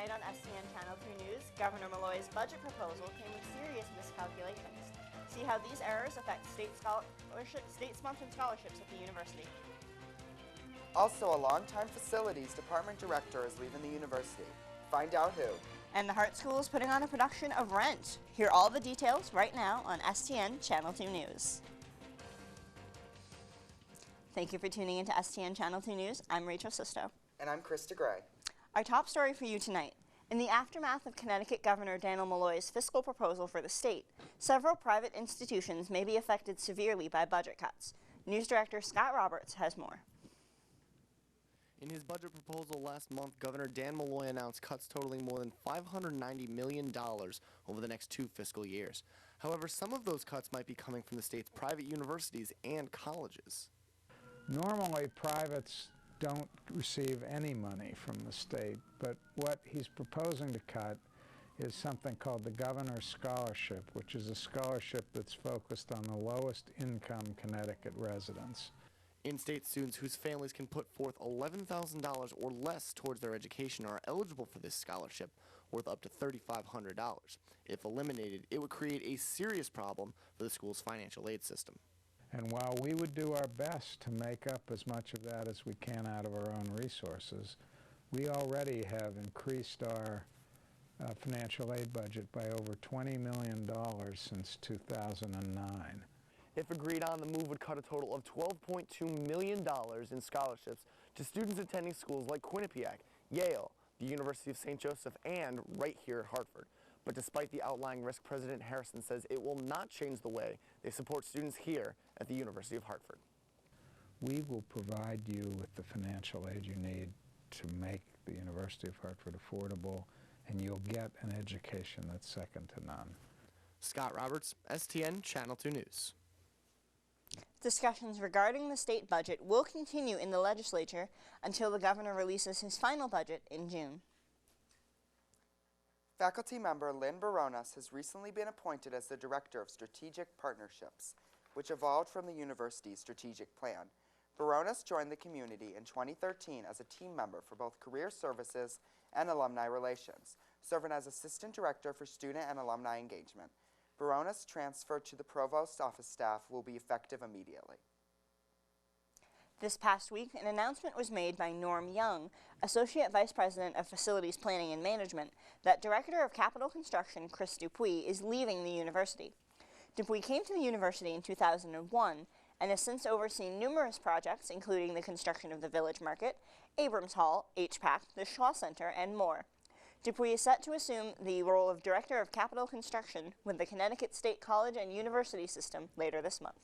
Tonight on STN Channel 2 News, Governor Malloy's budget proposal came with serious miscalculations. See how these errors affect state-sponsored scholarships at the university. Also, a longtime facilities department director is leaving the university. Find out who. And the Hart School is putting on a production of Rent. Hear all the details right now on STN Channel 2 News. Thank you for tuning into STN Channel 2 News. I'm Rachel Sisto. And I'm Krista Gray. Our top story for you tonight. In the aftermath of Connecticut Governor Daniel Malloy's fiscal proposal for the state, several private institutions may be affected severely by budget cuts. News Director Scott Roberts has more. In his budget proposal last month, Governor Dan Malloy announced cuts totaling more than $590 million over the next 2 fiscal years. However, some of those cuts might be coming from the state's private universities and colleges. Normally, privates don't receive any money from the state, but what he's proposing to cut is something called the Governor's Scholarship, which is a scholarship that's focused on the lowest income Connecticut residents. In-state students whose families can put forth $11,000 or less towards their education are eligible for this scholarship, worth up to $3,500. If eliminated, it would create a serious problem for the school's financial aid system. And while we would do our best to make up as much of that as we can out of our own resources, we already have increased our financial aid budget by over $20 million since 2009. If agreed on, the move would cut a total of $12.2 million in scholarships to students attending schools like Quinnipiac, Yale, the University of St. Joseph, and right here at Hartford. But despite the outlying risk, President Harrison says it will not change the way they support students here at the University of Hartford. We will provide you with the financial aid you need to make the University of Hartford affordable, and you'll get an education that's second to none. Scott Roberts, STN Channel 2 News. Discussions regarding the state budget will continue in the legislature until the governor releases his final budget in June. Faculty member Lynn Baronas has recently been appointed as the Director of Strategic Partnerships, which evolved from the university's strategic plan. Baronas joined the community in 2013 as a team member for both career services and alumni relations, serving as Assistant Director for Student and Alumni Engagement. Baronas' transfer to the Provost's office staff will be effective immediately. This past week, an announcement was made by Norm Young, Associate Vice President of Facilities Planning and Management, that Director of Capital Construction Chris Dupuis is leaving the university. Dupuis came to the university in 2001 and has since overseen numerous projects, including the construction of the Village Market, Abrams Hall, HPAC, the Shaw Center, and more. Dupuis is set to assume the role of Director of Capital Construction with the Connecticut State College and University System later this month.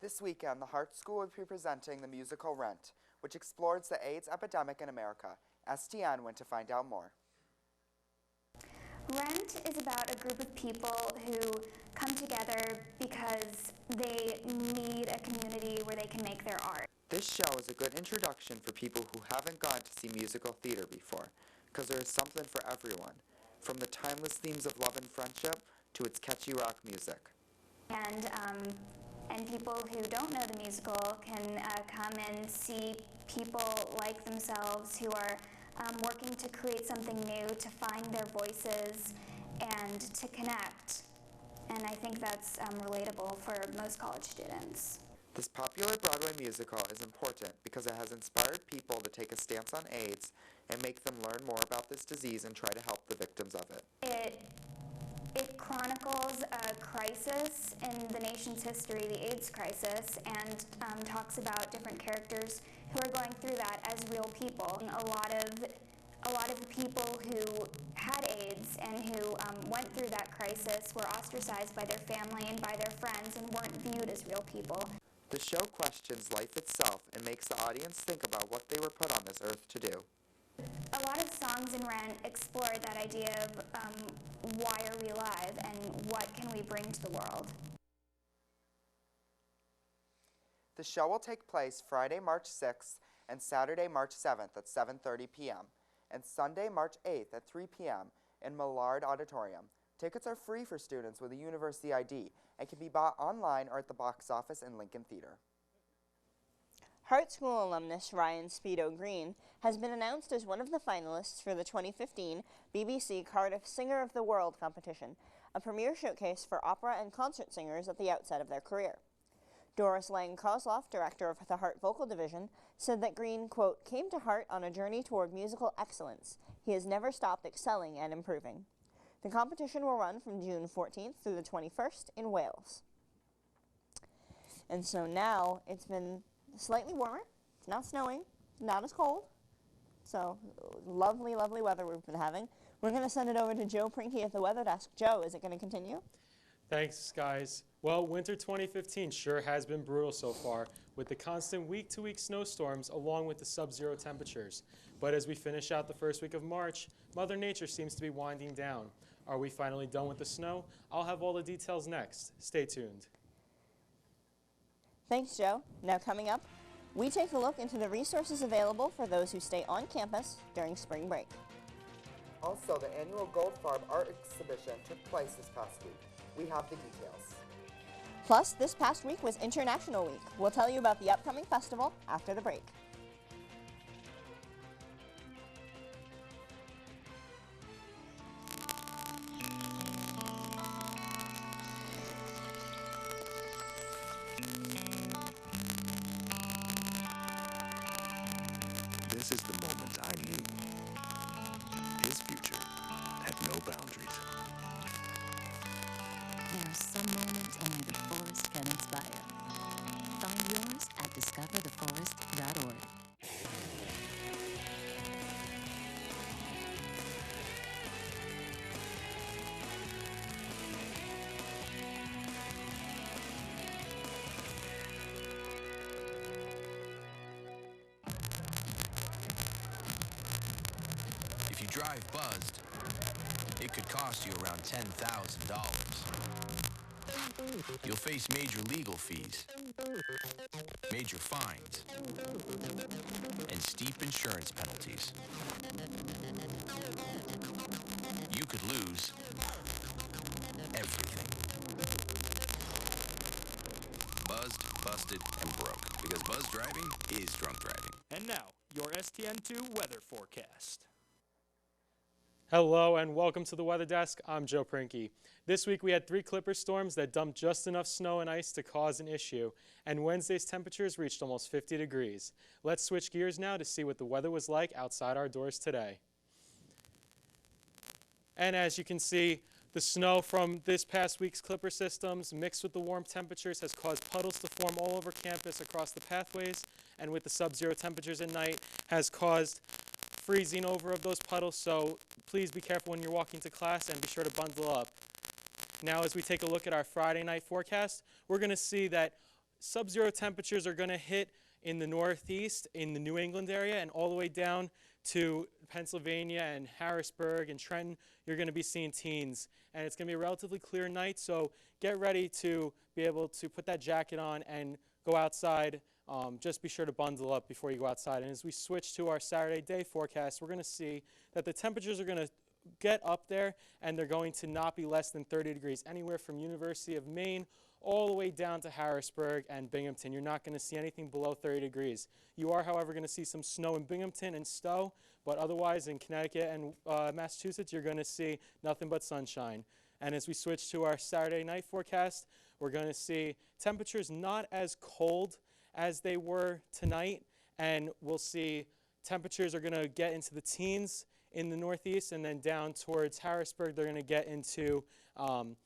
This weekend, the Hart School will be presenting the musical Rent, which explores the AIDS epidemic in America. STN went to find out more. Rent is about a group of people who come together because they need a community where they can make their art. This show is a good introduction for people who haven't gone to see musical theater before, because there is something for everyone, from the timeless themes of love and friendship to its catchy rock music. And people who don't know the musical can come and see people like themselves who are working to create something new, to find their voices, and to connect. And I think that's relatable for most college students. This popular Broadway musical is important because it has inspired people to take a stance on AIDS and make them learn more about this disease and try to help the victims of it. It chronicles a crisis in the nation's history, the AIDS crisis, and talks about different characters who are going through that as real people. A lot of the people who had AIDS and who went through that crisis were ostracized by their family and by their friends and weren't viewed as real people. The show questions life itself and makes the audience think about what they were put on this earth to do. A lot of songs in Rent explore that idea of why are we alive and what can we bring to the world. The show will take place Friday, March 6th and Saturday, March 7th at 7:30 p.m. and Sunday, March 8th at 3 p.m. in Millard Auditorium. Tickets are free for students with a university ID and can be bought online or at the box office in Lincoln Theater. Hart School alumnus Ryan Speedo Green has been announced as one of the finalists for the 2015 BBC Cardiff Singer of the World competition, a premier showcase for opera and concert singers at the outset of their career. Doris Lang-Kozloff, director of the Hart Vocal Division, said that Green, quote, came to Hart on a journey toward musical excellence. He has never stopped excelling and improving. The competition will run from June 14th through the 21st in Wales. And so now it's been slightly warmer. It's not snowing, not as cold. So lovely, lovely weather we've been having. We're going to send it over to Joe Prinky at the Weather Desk. Joe, is it going to continue? Thanks, guys. Well, winter 2015 sure has been brutal so far, with the constant week-to-week snowstorms along with the sub-zero temperatures. But as we finish out the first week of March, Mother Nature seems to be winding down. Are we finally done with the snow? I'll have all the details next. Stay tuned. Thanks, Joe. Now coming up, we take a look into the resources available for those who stay on campus during spring break. Also, the annual Goldfarb Art Exhibition took place this past week. We have the details. Plus, this past week was International Week. We'll tell you about the upcoming festival after the break. This is the moment I knew. His future had no boundaries. There are some moments only the forest can inspire. Find yours at discovertheforest.org. If you drive buzzed, it could cost you around $10,000. You'll face major legal fees, major fines, and steep insurance penalties. You could lose everything. Buzzed, busted, and broke. Because buzz driving is drunk driving. And now, your STN2 weather forecast. Hello and welcome to the Weather Desk. I'm Joe Prinky. This week we had 3 clipper storms that dumped just enough snow and ice to cause an issue, and Wednesday's temperatures reached almost 50 degrees. Let's switch gears now to see what the weather was like outside our doors today. And as you can see, the snow from this past week's clipper systems mixed with the warm temperatures has caused puddles to form all over campus across the pathways, and with the sub-zero temperatures at night has caused freezing over of those puddles, so please be careful when you're walking to class and be sure to bundle up. Now as we take a look at our Friday night forecast, we're going to see that sub-zero temperatures are going to hit in the northeast, in the New England area, and all the way down to Pennsylvania and Harrisburg and Trenton. You're going to be seeing teens, and it's going to be a relatively clear night, so get ready to be able to put that jacket on and go outside. Just be sure to bundle up before you go outside. And as we switch to our Saturday day forecast, we're going to see that the temperatures are going to get up there, and they're going to not be less than 30 degrees, anywhere from University of Maine all the way down to Harrisburg and Binghamton. You're not going to see anything below 30 degrees. You are, however, going to see some snow in Binghamton and Stowe, but otherwise in Connecticut and Massachusetts, you're going to see nothing but sunshine. And as we switch to our Saturday night forecast, we're going to see temperatures not as cold as they were tonight, and we'll see temperatures are going to get into the teens in the northeast, and then down towards Harrisburg they're going to get into the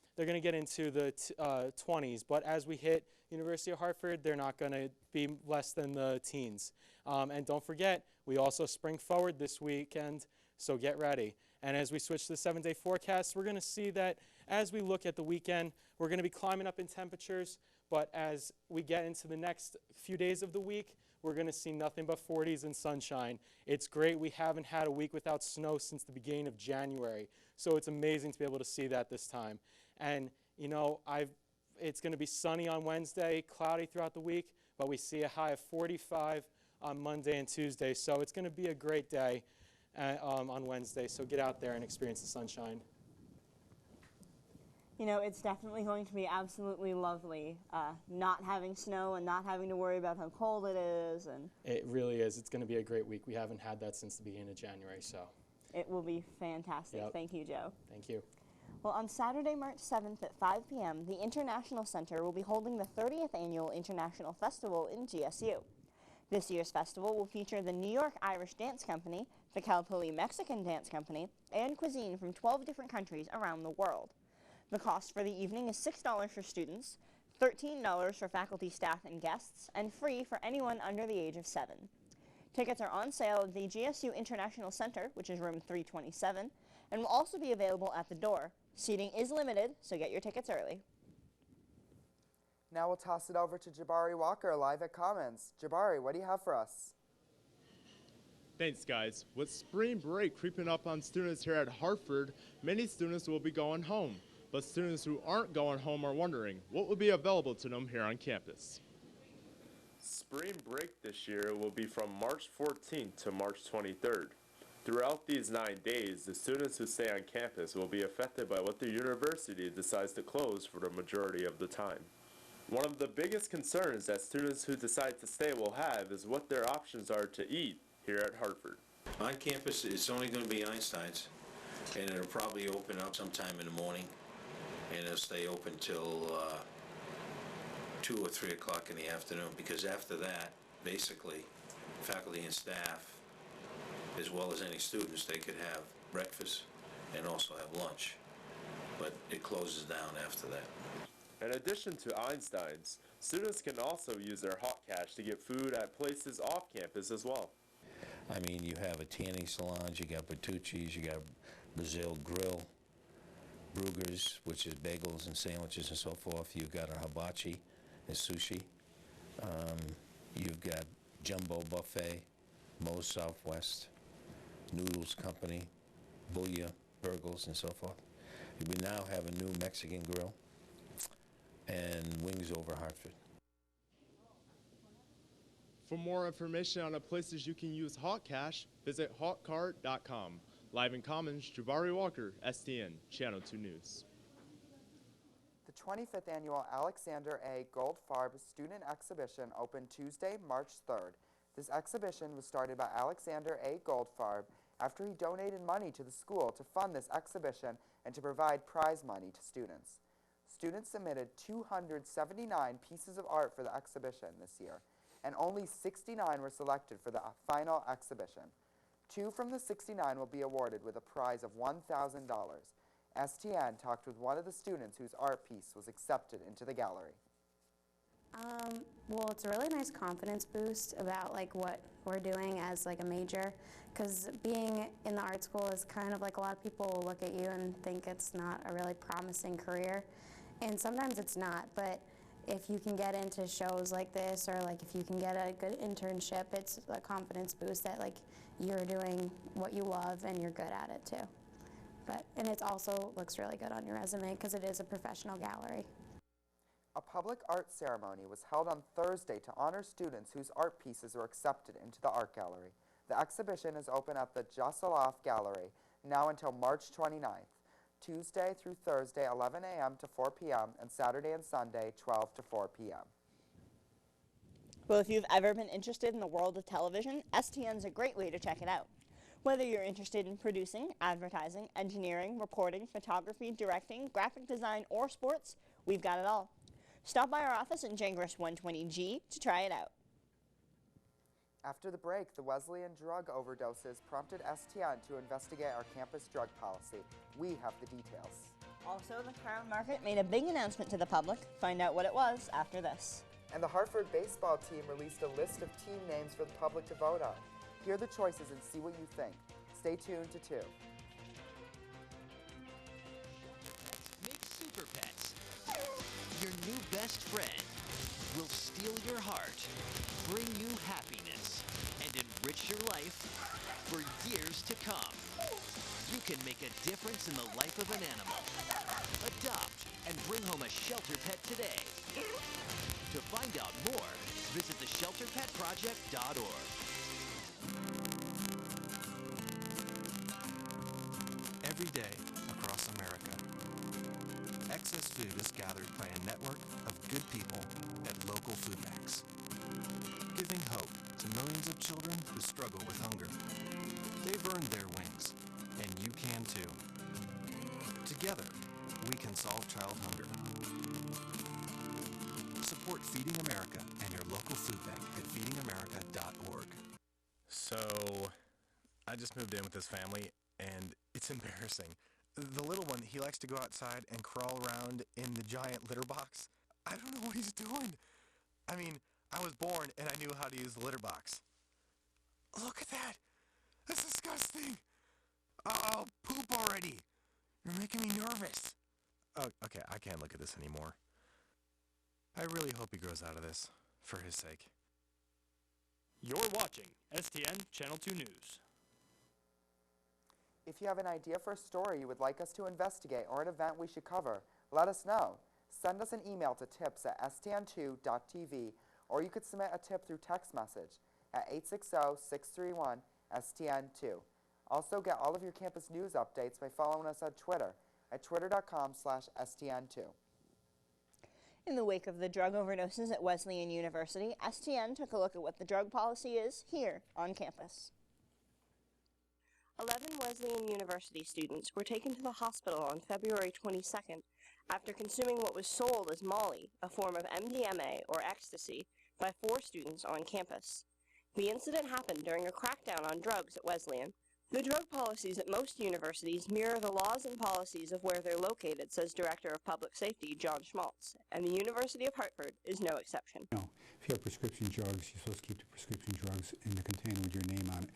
20s. But as we hit University of Hartford, they're not going to be less than the teens. And don't forget, we also spring forward this weekend, so get ready. And as we switch to the 7-day forecast, we're going to see that as we look at the weekend, we're going to be climbing up in temperatures. But as we get into the next few days of the week, we're going to see nothing but 40s and sunshine. It's great. We haven't had a week without snow since the beginning of January. So it's amazing to be able to see that this time. And, you know, it's going to be sunny on Wednesday, cloudy throughout the week, but we see a high of 45 on Monday and Tuesday. So it's going to be a great day on Wednesday. So get out there and experience the sunshine. You know, it's definitely going to be absolutely lovely not having snow and not having to worry about how cold it is. And It really is. It's going to be a great week. We haven't had that since the beginning of January, so. It will be fantastic. Yep. Thank you, Joe. Thank you. Well, on Saturday, March 7th at 5 p.m., the International Center will be holding the 30th Annual International Festival in GSU. This year's festival will feature the New York Irish Dance Company, the Cal Poly Mexican Dance Company, and cuisine from 12 different countries around the world. The cost for the evening is $6 for students, $13 for faculty, staff, and guests, and free for anyone under the age of 7. Tickets are on sale at the GSU International Center, which is room 327, and will also be available at the door. Seating is limited, so get your tickets early. Now we'll toss it over to Jabari Walker live at Commons. Jabari, what do you have for us? Thanks, guys. With spring break creeping up on students here at Hartford, many students will be going home. But students who aren't going home are wondering what will be available to them here on campus. Spring break this year will be from March 14th to March 23rd. Throughout these 9 days, the students who stay on campus will be affected by what the university decides to close for the majority of the time. One of the biggest concerns that students who decide to stay will have is what their options are to eat here at Hartford. On campus, it's only going to be Einstein's, and it'll probably open up sometime in the morning, and it'll stay open till 2 or 3 o'clock in the afternoon, because after that, basically, faculty and staff, as well as any students, they could have breakfast and also have lunch, but it closes down after that. In addition to Einstein's, students can also use their hot cash to get food at places off campus as well. I mean, you have a tanning salons, you got Bertucci's, you got Brazil Grill, Brugger's, which is bagels and sandwiches and so forth. You've got a hibachi and sushi. You've got Jumbo Buffet, Moe's Southwest, Noodles Company, Booyah, Burgles, and so forth. We now have a new Mexican grill and Wings Over Hartford. For more information on the places you can use hot cash, visit hotcart.com. Live in Commons, Jabari Walker, STN, Channel 2 News. The 25th Annual Alexander A. Goldfarb Student Exhibition opened Tuesday, March 3rd. This exhibition was started by Alexander A. Goldfarb after he donated money to the school to fund this exhibition and to provide prize money to students. Students submitted 279 pieces of art for the exhibition this year, and only 69 were selected for the final exhibition. 2 from the 69 will be awarded with a prize of $1,000. STN talked with one of the students whose art piece was accepted into the gallery. Well, it's a really nice confidence boost about like what we're doing as like a major, because being in the art school is kind of like a lot of people will look at you and think it's not a really promising career, and sometimes it's not, but if you can get into shows like this, or like if you can get a good internship, it's a confidence boost that like you're doing what you love and you're good at it too. And it also looks really good on your resume because it is a professional gallery. A public art ceremony was held on Thursday to honor students whose art pieces were accepted into the art gallery. The exhibition is open at the Josseloff Gallery now until March 29th, Tuesday through Thursday 11 a.m. to 4 p.m. and Saturday and Sunday 12 to 4 p.m. Well, if you've ever been interested in the world of television, STN's a great way to check it out. Whether you're interested in producing, advertising, engineering, reporting, photography, directing, graphic design, or sports, we've got it all. Stop by our office in Jangris 120G to try it out. After the break, the Wesleyan drug overdoses prompted STN to investigate our campus drug policy. We have the details. Also, the Crown Market made a big announcement to the public. Find out what it was after this. And the Hartford baseball team released a list of team names for the public to vote on. Hear the choices and see what you think. Stay tuned to 2. Make Super Pets. Your new best friend will steal your heart, bring you happiness, and enrich your life for years to come. You can make a difference in the life of an animal. Adopt and bring home a shelter pet today. To find out more, visit theshelterpetproject.org. Every day across America, excellent Campus food is gathered by a network of good people at local food banks, giving hope to millions of children who struggle with hunger. They've earned their wings, and you can too. Together, we can solve child hunger. Support Feeding America and your local food bank at feedingamerica.org. So, I just moved in with this family, and it's embarrassing. The little one, he likes to go outside and crawl around in the giant litter box. I don't know what he's doing. I mean, I was born and I knew how to use the litter box. Look at that! That's disgusting! Oh, poop already! You're making me nervous. Oh, okay, I can't look at this anymore. I really hope he grows out of this, for his sake. You're watching STN Channel 2 News. If you have an idea for a story you would like us to investigate or an event we should cover, let us know. Send us an email to tips@stn2.tv, or you could submit a tip through text message at 860-631-STN2. Also, get all of your campus news updates by following us on Twitter at twitter.com/STN2. In the wake of the drug overdoses at Wesleyan University, STN took a look at what the drug policy is here on campus. 11 Wesleyan University students were taken to the hospital on February 22nd after consuming what was sold as Molly, a form of MDMA or ecstasy, by 4 students on campus. The incident happened during a crackdown on drugs at Wesleyan. The drug policies at most universities mirror the laws and policies of where they're located, says Director of Public Safety John Schmaltz, and the University of Hartford is no exception. No, if you have prescription drugs, you're supposed to keep the prescription drugs in the container with your name on it.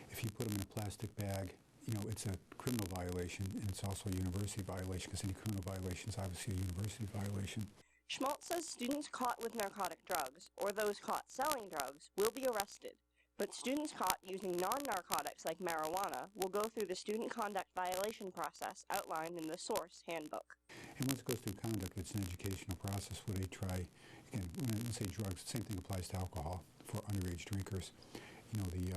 If you put them in a plastic bag, you know, it's a criminal violation, and it's also a university violation, because any criminal violation is obviously a university violation. Schmaltz says students caught with narcotic drugs, or those caught selling drugs, will be arrested. But students caught using non-narcotics like marijuana will go through the student conduct violation process outlined in the Source Handbook. And once it goes through conduct, it's an educational process where they try, again, when I say drugs, the same thing applies to alcohol for underage drinkers. You know, the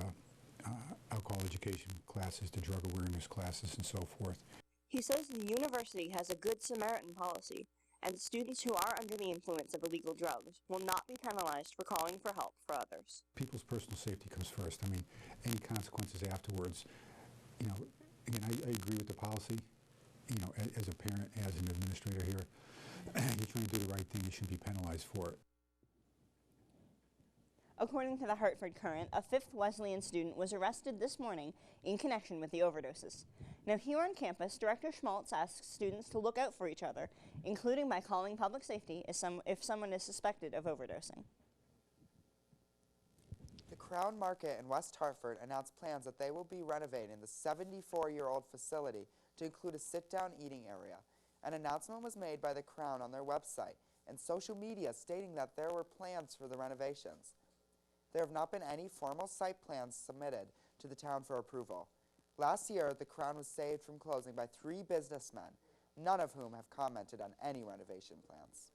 alcohol education classes, the drug awareness classes, and so forth. He says the university has a Good Samaritan policy, and students who are under the influence of illegal drugs will not be penalized for calling for help for others. People's personal safety comes first. I mean, any consequences afterwards, you know, again, I agree with the policy. You know, as a parent, as an administrator here, you're trying to do the right thing, you shouldn't be penalized for it. According to the Hartford Courant, a 5th Wesleyan student was arrested this morning in connection with the overdoses. Now, here on campus, Director Schmaltz asks students to look out for each other, including by calling public safety if someone is suspected of overdosing. The Crown Market in West Hartford announced plans that they will be renovating the 74-year-old facility to include a sit-down eating area. An announcement was made by the Crown on their website and social media stating that there were plans for the renovations. There have not been any formal site plans submitted to the town for approval. Last year, the Crown was saved from closing by 3 businessmen, none of whom have commented on any renovation plans.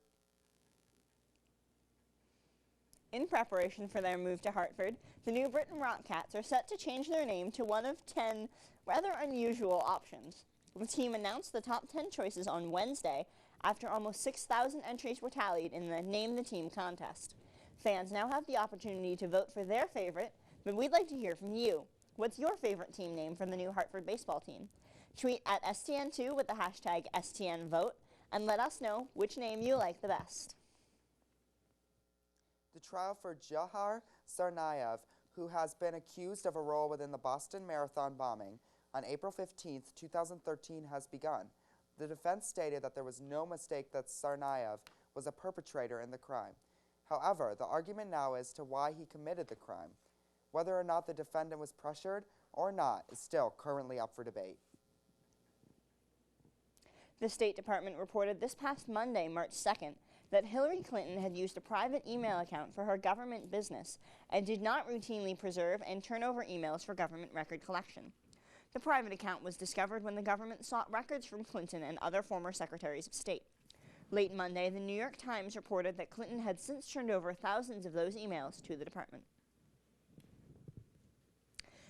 In preparation for their move to Hartford, the New Britain Rockcats are set to change their name to one of 10 rather unusual options. The team announced the top 10 choices on Wednesday after almost 6,000 entries were tallied in the Name the Team contest. Fans now have the opportunity to vote for their favorite, but we'd like to hear from you. What's your favorite team name for the new Hartford baseball team? Tweet at STN2 with the hashtag STNVote and let us know which name you like the best. The trial for Jahar Tsarnaev, who has been accused of a role within the Boston Marathon bombing on April 15, 2013, has begun. The defense stated that there was no mistake that Tsarnaev was a perpetrator in the crime. However, the argument now as to why he committed the crime. Whether or not the defendant was pressured or not is still currently up for debate. The State Department reported this past Monday, March 2nd, that Hillary Clinton had used a private email account for her government business and did not routinely preserve and turn over emails for government record collection. The private account was discovered when the government sought records from Clinton and other former secretaries of state. Late Monday, the New York Times reported that Clinton had since turned over thousands of those emails to the department.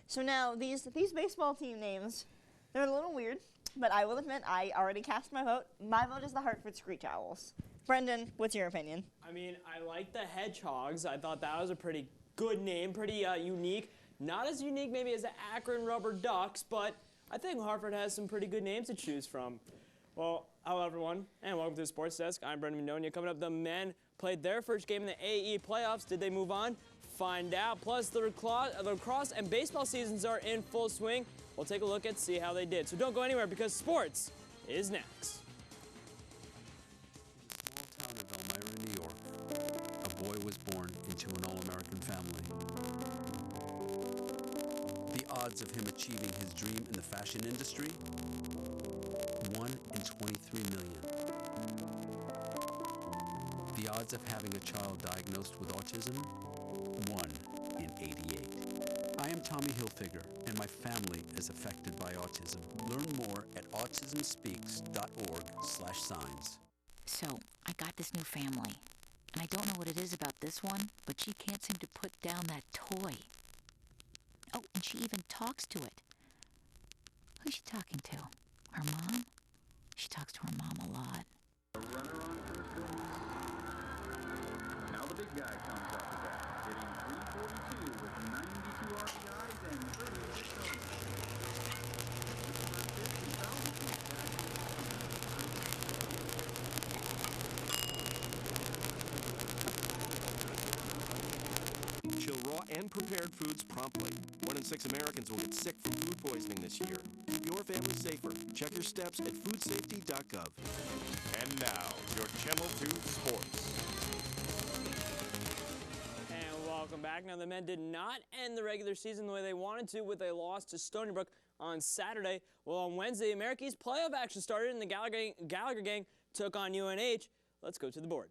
So now, these baseball team names, They're a little weird, but I will admit I already cast my vote. My vote is the Hartford Screech Owls. Brendan, what's your opinion? I mean, I like the Hedgehogs. I thought that was a pretty good name, pretty unique. Not as unique maybe as the Akron Rubber Ducks, but I think Hartford has some pretty good names to choose from. Well, hello everyone, and welcome to the Sports Desk. I'm Brendan Mendonia. Coming up, the men played their first game in the AE playoffs. Did they move on? Find out. Plus, the lacrosse and baseball seasons are in full swing. We'll take a look and see how they did. So don't go anywhere because sports is next. In the small town of Elmira, New York, a boy was born into an all-American family. The odds of him achieving his dream in the fashion industry? 1 in 23 million. The odds of having a child diagnosed with autism? 1 in 88. I am Tommy Hilfiger, and my family is affected by autism. Learn more at autismspeaks.org/signs. So, I got this new family, and I don't know what it is about this one, but she can't seem to put down that toy. Oh, and she even talks to it. Who's she talking to? Her mom? She talks to her mom a lot. A runner on first base. Now the big guy comes up to bat, hitting .342 with 92 RBIs and 36 homers. Chill raw and prepared foods promptly. 1 in 6 Americans will get sick from food poisoning this year. Keep your family safer. Check your steps at foodsafety.gov. And now, your Channel 2 Sports. And welcome back. Now, the men did not end the regular season the way they wanted to with a loss to Stony Brook on Saturday. Well, on Wednesday, America's playoff action started and the Gallagher gang took on UNH. Let's go to the board.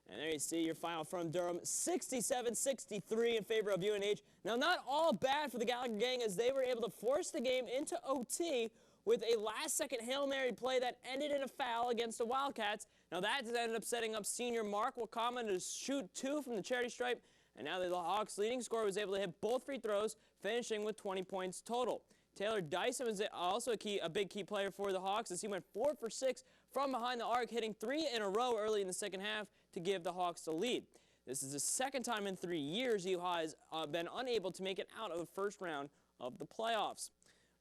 And there you see your final from Durham, 67-63 in favor of UNH. Now, not all bad for the Gallagher gang as they were able to force the game into OT with a last-second Hail Mary play that ended in a foul against the Wildcats. Now, that ended up setting up senior Mark Wakama to shoot 2 from the charity stripe. And now the Hawks' leading scorer was able to hit both free throws, finishing with 20 points total. Taylor Dyson was also a big key player for the Hawks as he went 4 for 6 from behind the arc, hitting 3 in a row early in the second half to give the Hawks the lead. This is the second time in 3 years UHA has been unable to make it out of the first round of the playoffs.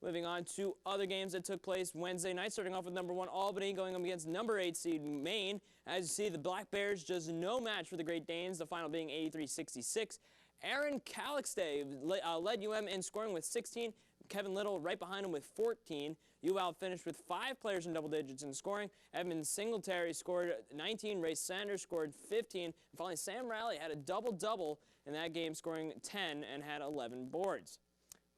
Moving on to other games that took place Wednesday night, starting off with number 1 Albany going up against number 8 seed Maine. As you see, the Black Bears just no match for the Great Danes, the final being 83-66. Aaron Calixte led UM in scoring with 16. Kevin Little right behind him with 14. UL finished with 5 players in double digits in scoring. Edmund Singletary scored 19. Ray Sanders scored 15. And finally, Sam Rowley had a double-double in that game, scoring 10 and had 11 boards.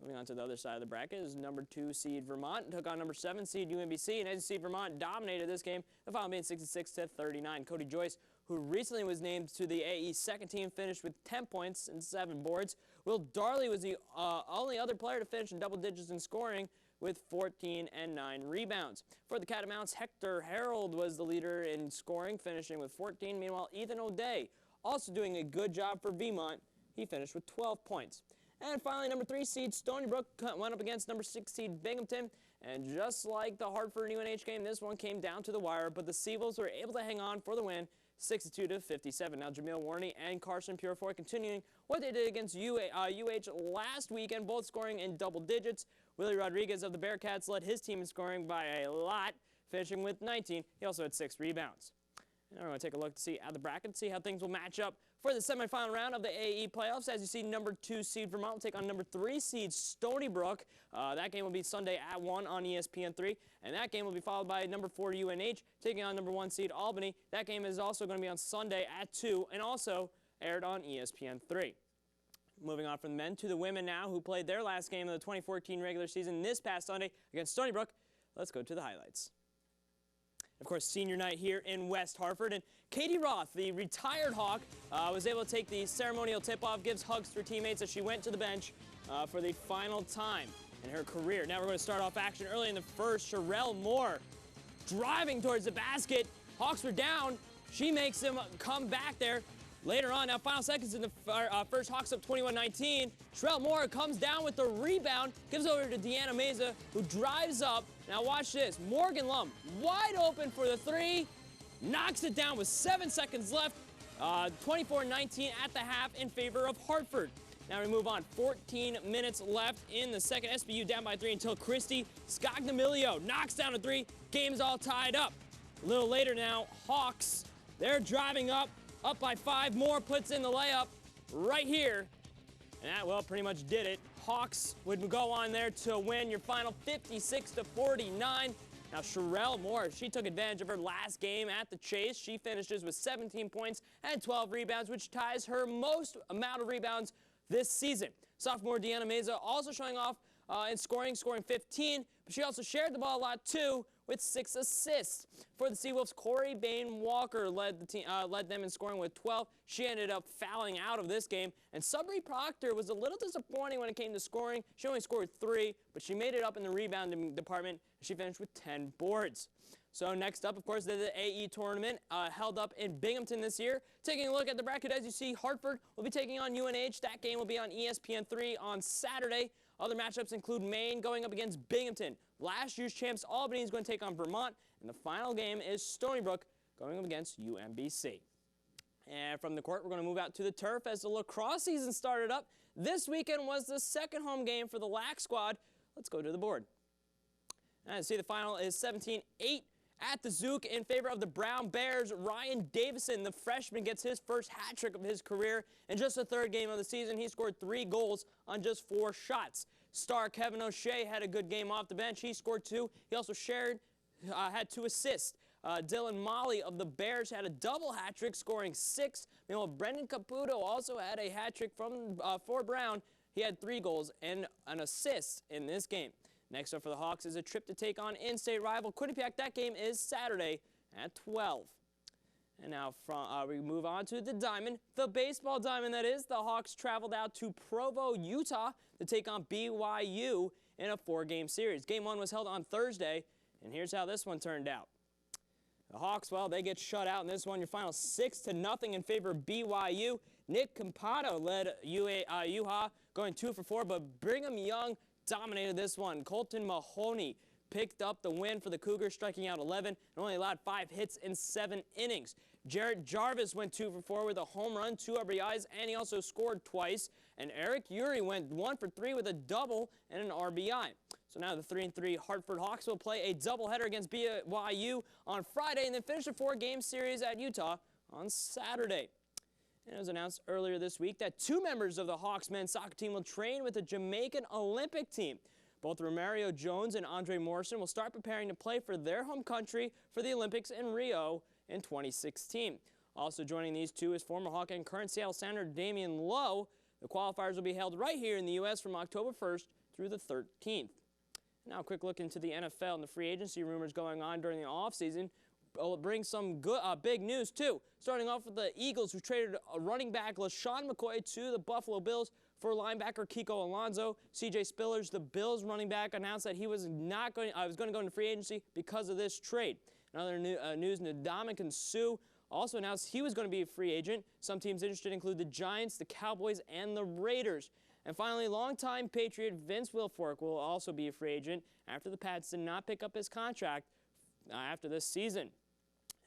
Moving on to the other side of the bracket is number 2 seed Vermont took on number 7 seed UMBC. And as you see, Vermont dominated this game, the final being 66-39. Cody Joyce, who recently was named to the AE second team, finished with 10 points and 7 boards. Will Darley was the only other player to finish in double digits in scoring with 14 and 9 rebounds. For the Catamounts, Hector Harold was the leader in scoring, finishing with 14. Meanwhile, Ethan O'Day, also doing a good job for Vermont, he finished with 12 points. And finally, number 3 seed Stony Brook went up against number 6 seed Binghamton. And just like the Hartford and UNH game, this one came down to the wire, but the Seavulls were able to hang on for the win, 62-57. Now, Jamil Warney and Carson Purefoy continuing what they did against UH last weekend, both scoring in double digits. Willie Rodriguez of the Bearcats led his team in scoring by a lot, finishing with 19. He also had 6 rebounds. Now we're going to take a look to see how the bracket, see how things will match up for the semifinal round of the AE playoffs. As you see, number 2 seed Vermont will take on number 3 seed Stony Brook. That game will be Sunday at 1 on ESPN3. And that game will be followed by number 4 UNH taking on number 1 seed Albany. That game is also going to be on Sunday at 2 and also aired on ESPN3. Moving on from the men to the women now, who played their last game of the 2014 regular season this past Sunday against Stony Brook. Let's go to the highlights. Of course, senior night here in West Hartford. And Katie Roth, the retired Hawk, was able to take the ceremonial tip-off, gives hugs to her teammates as she went to the bench for the final time in her career. Now we're going to start off action early in the first. Sherelle Moore driving towards the basket. Hawks were down. She makes them come back there. Later on, now final seconds in the first, Hawks up 21-19. Sherelle Moore comes down with the rebound, gives over to Deanna Meza, who drives up. Now watch this. Morgan Lum wide open for the three, knocks it down with 7 seconds left. 24-19 at the half in favor of Hartford. Now we move on. 14 minutes left in the second. SBU down by 3 until Christy Scognamiglio knocks down a 3. Game's all tied up. A little later now, Hawks, they're driving up by 5 more, puts in the layup right here. And that, well, pretty much did it. Hawks would go on there to win your final 56-49. Now, Sherelle Moore, she took advantage of her last game at the Chase. She finishes with 17 points and 12 rebounds, which ties her most amount of rebounds this season. Sophomore Deanna Meza also showing off in scoring 15, but she also shared the ball a lot too with 6 assists. For the Seawolves, Corey Bain-Walker led them in scoring with 12. She ended up fouling out of this game, and Subri Proctor was a little disappointing when it came to scoring. She only scored 3, but she made it up in the rebounding department. She finished with 10 boards. So next up, of course, the AE tournament held up in Binghamton this year. Taking a look at the bracket, as you see, Hartford will be taking on UNH. That game will be on ESPN3 on Saturday. Other matchups include Maine going up against Binghamton. Last year's champs Albany is going to take on Vermont. And the final game is Stony Brook going up against UMBC. And from the court, we're going to move out to the turf as the lacrosse season started up. This weekend was the second home game for the LAC squad. Let's go to the board. And see, the final is 17-8 at the Zook in favor of the Brown Bears. Ryan Davison, the freshman, gets his first hat trick of his career in just the third game of the season. He scored 3 goals on just 4 shots. Star Kevin O'Shea had a good game off the bench. He scored 2. He also had 2 assists. Dylan Molly of the Bears had a double hat trick, scoring 6. Meanwhile, Brendan Caputo also had a hat trick for Brown. He had 3 goals and an assist in this game. Next up for the Hawks is a trip to take on in-state rival Quinnipiac. That game is Saturday at 12. And now we move on to the Diamond, the baseball Diamond that is. The Hawks traveled out to Provo, Utah to take on BYU in a 4-game series. Game 1 was held on Thursday, and here's how this one turned out. The Hawks, well, they get shut out in this one. Your final 6-0 in favor of BYU. Nick Campado led UHA going 2 for 4, but Brigham Young dominated this one. Colton Mahoney picked up the win for the Cougars, striking out 11 and only allowed 5 hits in 7 innings. Jarrett Jarvis went 2 for 4 with a home run, 2 RBIs, and he also scored twice. And Eric Urey went 1 for 3 with a double and an RBI. So now the 3-3 Hartford Hawks will play a doubleheader against BYU on Friday and then finish a 4-game series at Utah on Saturday. And it was announced earlier this week that 2 members of the Hawks men's soccer team will train with the Jamaican Olympic team. Both Romario Jones and Andre Morrison will start preparing to play for their home country for the Olympics in Rio in 2016. Also joining these 2 is former Hawk and current Seattle Sounder Damian Lowe. The qualifiers will be held right here in the U.S. from October 1st through the 13th. Now a quick look into the NFL and the free agency rumors going on during the offseason. Will bring some good, big news, too. Starting off with the Eagles, who traded a running back LaShawn McCoy to the Buffalo Bills for linebacker Kiko Alonso. C.J. Spillers, the Bills running back, announced that he was going to go into free agency because of this trade. In other news, Ndamukong Suh also announced he was going to be a free agent. Some teams interested include the Giants, the Cowboys, and the Raiders. And finally, longtime Patriot Vince Wilfork will also be a free agent after the Pats did not pick up his contract after this season.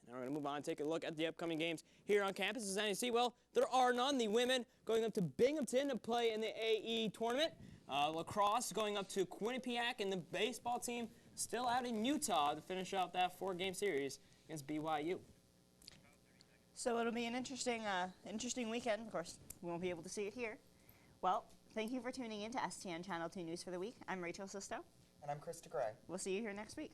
Now we're going to move on and take a look at the upcoming games here on campus. As you see, well, there are none. The women going up to Binghamton to play in the AE tournament. Lacrosse going up to Quinnipiac, and the baseball team still out in Utah to finish out that 4-game series against BYU. So it'll be an interesting weekend. Of course, we won't be able to see it here. Well, thank you for tuning in to STN Channel 2 News for the week. I'm Rachel Sisto. And I'm Krista Gray. We'll see you here next week.